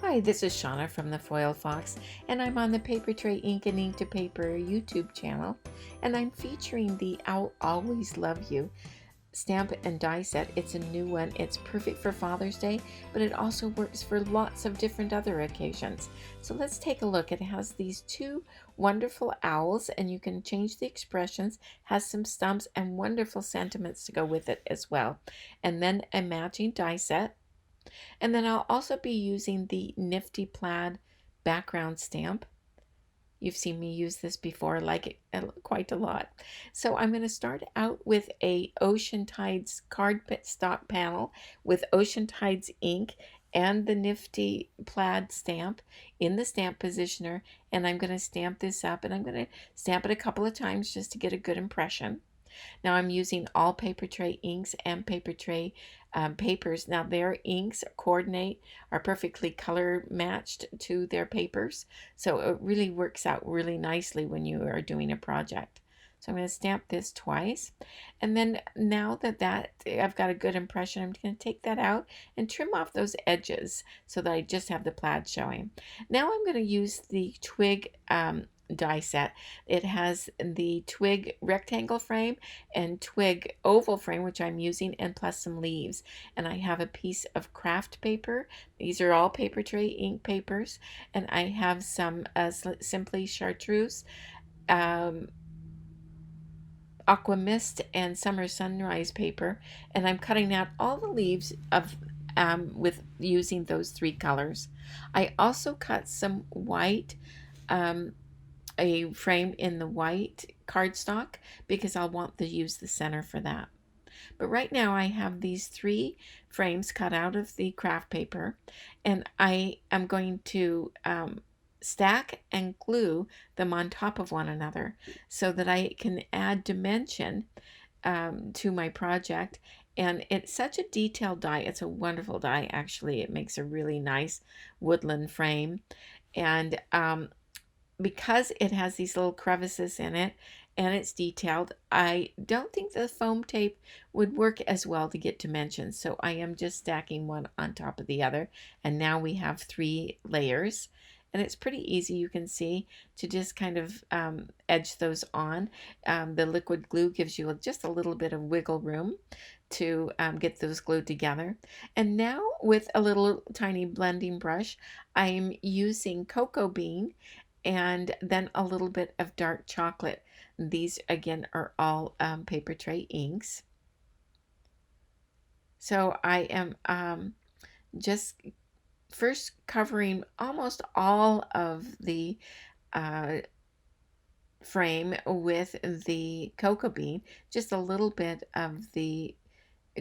Hi, this is Shauna from the Foil Fox, and I'm on the Paper Tray Ink and Ink to Paper YouTube channel, and I'm featuring the I'll Always Love You stamp and die set. It's a new one. It's perfect for Father's Day, but it also works for lots of different other occasions. So let's take a look. It has these two wonderful owls, and you can change the expressions, has some stumps and wonderful sentiments to go with it as well. And then a matching die set. And then I'll also be using the Nifty Plaid background stamp. You've seen me use this before, like it quite a lot. So I'm going to start out with a Ocean Tides cardstock panel with Ocean Tides ink and the Nifty Plaid stamp in the stamp positioner. And I'm going to stamp this up, and I'm going to stamp it a couple of times just to get a good impression. Now I'm using all Paper Tray inks and Paper Tray papers. Now their inks are perfectly color matched to their papers. So it really works out really nicely when you are doing a project. So I'm going to stamp this twice. And then now that I've got a good impression, I'm going to take that out and trim off those edges so that I just have the plaid showing. Now I'm going to use the twig die set. It has the twig rectangle frame and twig oval frame, which I'm using, and plus some leaves. And I have a piece of craft paper. These are all Paper Tray ink papers. And I have some Simply Chartreuse, Aqua Mist, and Summer Sunrise paper. And I'm cutting out all the leaves of with using those three colors. I also cut some white, a frame in the white cardstock, because I'll want to use the center for that. But right now I have these three frames cut out of the craft paper, and I am going to stack and glue them on top of one another so that I can add dimension to my project. And it's such a detailed die. It's a wonderful die, actually. It makes a really nice woodland frame. And because it has these little crevices in it and it's detailed, I don't think the foam tape would work as well to get dimensions. So I am just stacking one on top of the other. And now we have 3 layers. And it's pretty easy, you can see, to just kind of edge those on. The liquid glue gives you just a little bit of wiggle room to get those glued together. And now with a little tiny blending brush, I'm using cocoa bean and then a little bit of dark chocolate. These again are all Paper Tray inks. So I am just first covering almost all of the frame with the cocoa bean. Just a little bit of the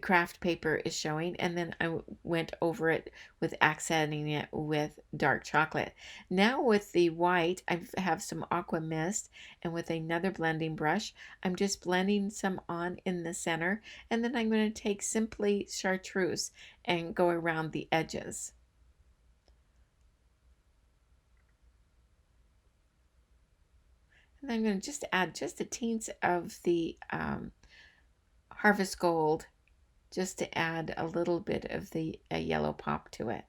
craft paper is showing, and then I went over it with accenting it with dark chocolate. Now with the white, I have some aqua mist, and with another blending brush, I'm just blending some on in the center, and then I'm going to take Simply Chartreuse and go around the edges. And I'm going to just add just a teens of the Harvest Gold, just to add a little bit of the yellow pop to it.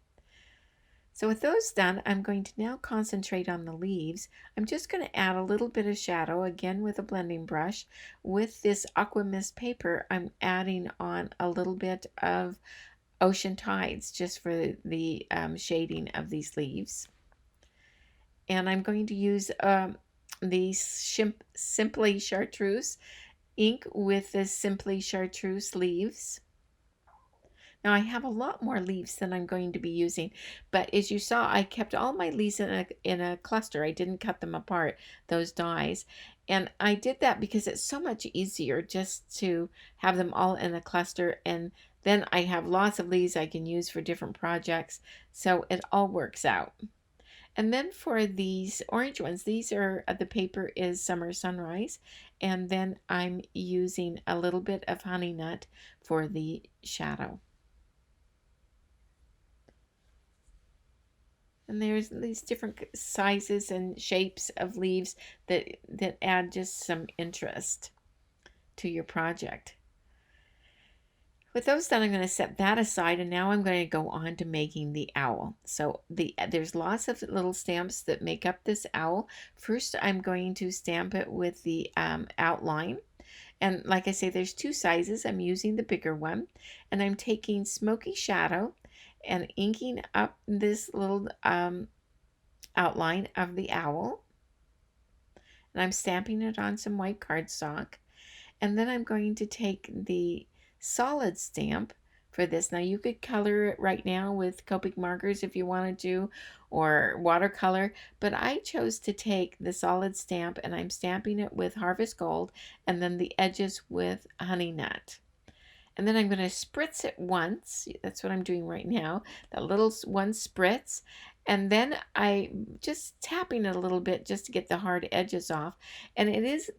So with those done, I'm going to now concentrate on the leaves. I'm just going to add a little bit of shadow, again with a blending brush. With this Aqua Mist paper, I'm adding on a little bit of Ocean Tides just for the shading of these leaves. And I'm going to use the Simply Chartreuse ink with the Simply Chartreuse leaves. Now I have a lot more leaves than I'm going to be using, but as you saw, I kept all my leaves in a cluster. I didn't cut them apart, those dies. And I did that because it's so much easier just to have them all in a cluster, and then I have lots of leaves I can use for different projects, so it all works out. And then for these orange ones, these are, the paper is Summer Sunrise, and then I'm using a little bit of Honey Nut for the shadow. And there's these different sizes and shapes of leaves that add just some interest to your project. With those done, I'm going to set that aside, and now I'm going to go on to making the owl. So there's lots of little stamps that make up this owl. First, I'm going to stamp it with the outline. And like I say, there's two sizes. I'm using the bigger one, and I'm taking Smoky Shadow and inking up this little outline of the owl. And I'm stamping it on some white cardstock. And then I'm going to take the solid stamp for this. Now you could color it right now with Copic markers if you wanted to, or watercolor, but I chose to take the solid stamp and I'm stamping it with Harvest Gold and then the edges with Honey Nut. And then I'm going to spritz it once. That's what I'm doing right now. That little one spritz. And then I just tapping it a little bit just to get the hard edges off. And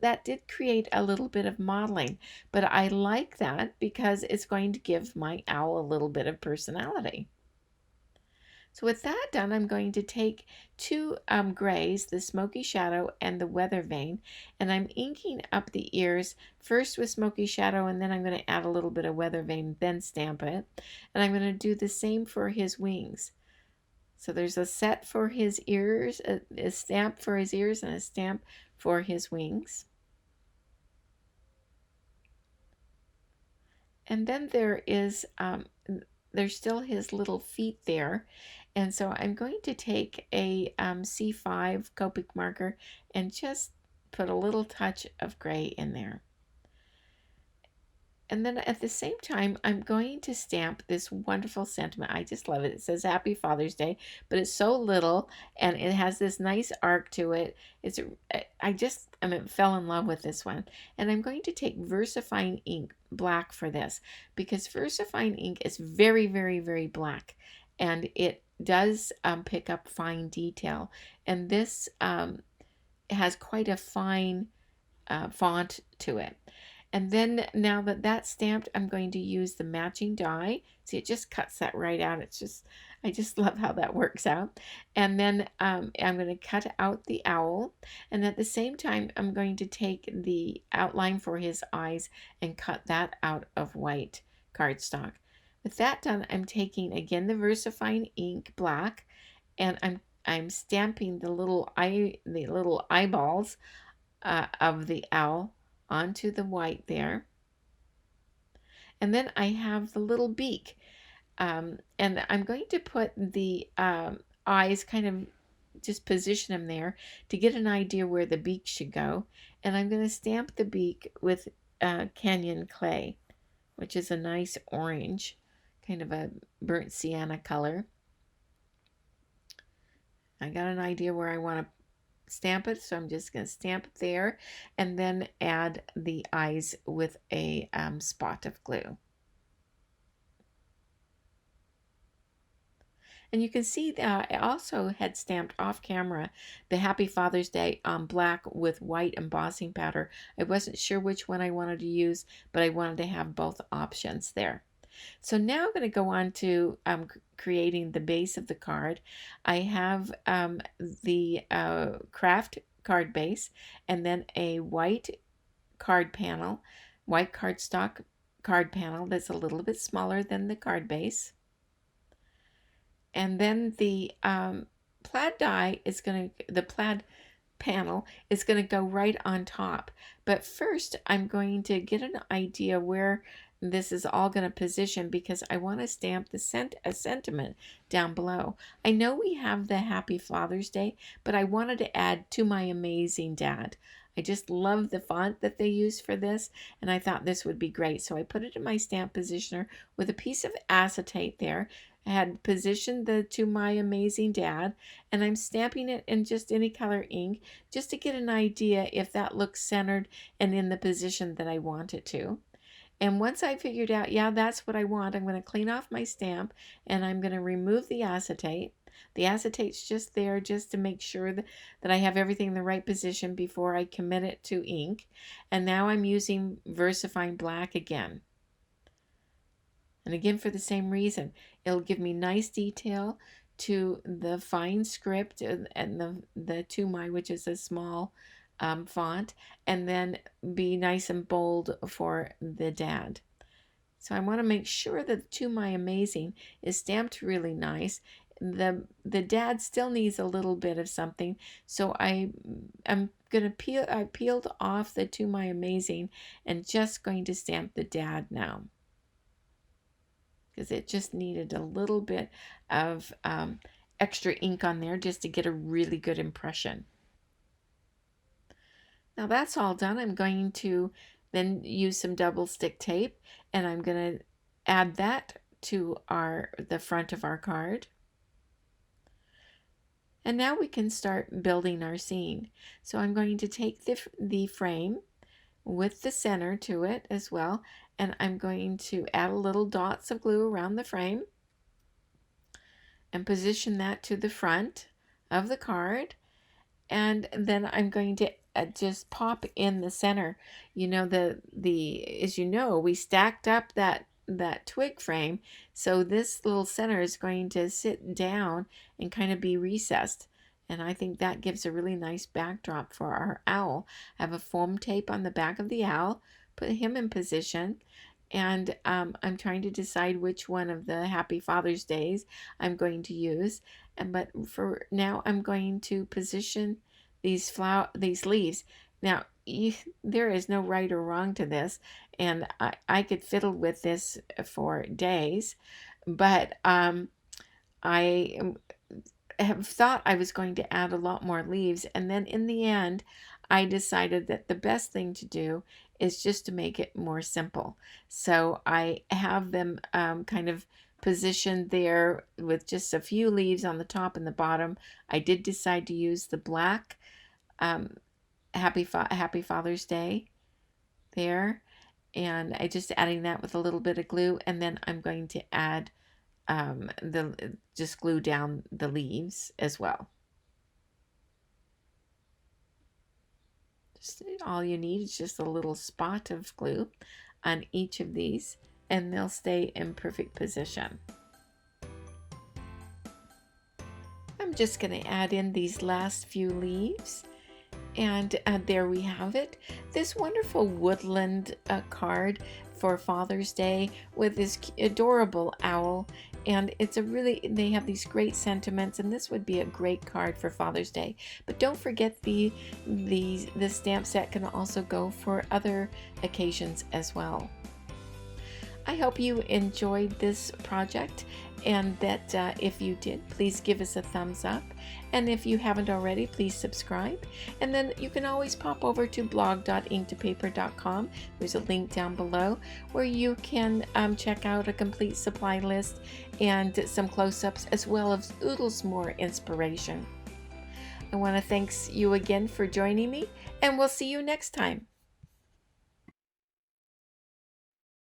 that did create a little bit of modeling. But I like that because it's going to give my owl a little bit of personality. So with that done, I'm going to take two grays, the Smoky Shadow and the Weather Vane, and I'm inking up the ears first with Smoky Shadow, and then I'm going to add a little bit of Weather Vane, then stamp it. And I'm going to do the same for his wings. So there's a set for his ears, a stamp for his ears, and a stamp for his wings. And then there's still his little feet there. And so I'm going to take a C5 Copic marker and just put a little touch of gray in there. And then at the same time, I'm going to stamp this wonderful sentiment. I just love it. It says Happy Father's Day, but it's so little and it has this nice arc to it. I fell in love with this one. And I'm going to take VersaFine ink black for this because VersaFine ink is very, very, very black. And it does pick up fine detail. And this has quite a fine font to it. And then now that that's stamped, I'm going to use the matching die. See, it just cuts that right out. I just love how that works out. And then I'm going to cut out the owl. And at the same time, I'm going to take the outline for his eyes and cut that out of white cardstock. With that done, I'm taking again the VersaFine ink black, and I'm stamping the little eyeballs of the owl onto the white there. And then I have the little beak. And I'm going to put the eyes, kind of just position them there to get an idea where the beak should go. And I'm going to stamp the beak with Canyon Clay, which is a nice orange, kind of a burnt sienna color. I got an idea where I want to stamp it, so I'm just going to stamp it there and then add the eyes with a spot of glue. And you can see that I also had stamped off camera the Happy Father's Day on black with white embossing powder. I wasn't sure which one I wanted to use, but I wanted to have both options there. So now I'm going to go on to creating the base of the card. I have the craft card base and then a white card panel, white cardstock card panel that's a little bit smaller than the card base. And then the plaid die is the plaid panel is going to go right on top. But first I'm going to get an idea where this is all going to position because I want to stamp a sentiment down below. I know we have the Happy Father's Day, but I wanted to add to my amazing dad. I just love the font that they use for this, and I thought this would be great. So I put it in my stamp positioner with a piece of acetate there. I had positioned the To My Amazing Dad, and I'm stamping it in just any color ink just to get an idea if that looks centered and in the position that I want it to. And once I figured out, yeah, that's what I want, I'm going to clean off my stamp and I'm going to remove the acetate. The acetate's just there just to make sure that I have everything in the right position before I commit it to ink. And now I'm using VersaFine black again. And again, for the same reason, it'll give me nice detail to the fine script and the To My, which is a small font, and then be nice and bold for the dad. So I want to make sure that To My Amazing is stamped really nice. The dad still needs a little bit of something, so I'm gonna I peeled off the To My Amazing and just going to stamp the dad now, because it just needed a little bit of extra ink on there just to get a really good impression. Now that's all done. I'm going to then use some double stick tape, and I'm going to add that to the front of our card. And now we can start building our scene. So I'm going to take the frame with the center to it as well, and I'm going to add a little dots of glue around the frame and position that to the front of the card. And then I'm going to just pop in the center. You know, as you know, we stacked up that twig frame, so this little center is going to sit down and kind of be recessed, and I think that gives a really nice backdrop for our owl. I have a foam tape on the back of the owl, put him in position, and I'm trying to decide which one of the Happy Father's Days I'm going to use. But for now, I'm going to position these leaves. Now, there is no right or wrong to this, and I could fiddle with this for days, but I have thought I was going to add a lot more leaves, and then in the end I decided that the best thing to do is just to make it more simple. So I have them kind of positioned there with just a few leaves on the top and the bottom. I did decide to use the black Happy Father's Day there, and I just adding that with a little bit of glue, and then I'm going to add just glue down the leaves as well. Just all you need is just a little spot of glue on each of these, and they'll stay in perfect position. I'm just going to add in these last few leaves, and there we have it. This wonderful woodland card for Father's Day with this adorable owl, and they have these great sentiments, and this would be a great card for Father's Day. But don't forget the stamp set can also go for other occasions as well. I hope you enjoyed this project, and that if you did, please give us a thumbs up. And if you haven't already, please subscribe. And then you can always pop over to blog.inktopaper.com. There's a link down below where you can check out a complete supply list and some close-ups, as well as oodles more inspiration. I want to thank you again for joining me, and we'll see you next time.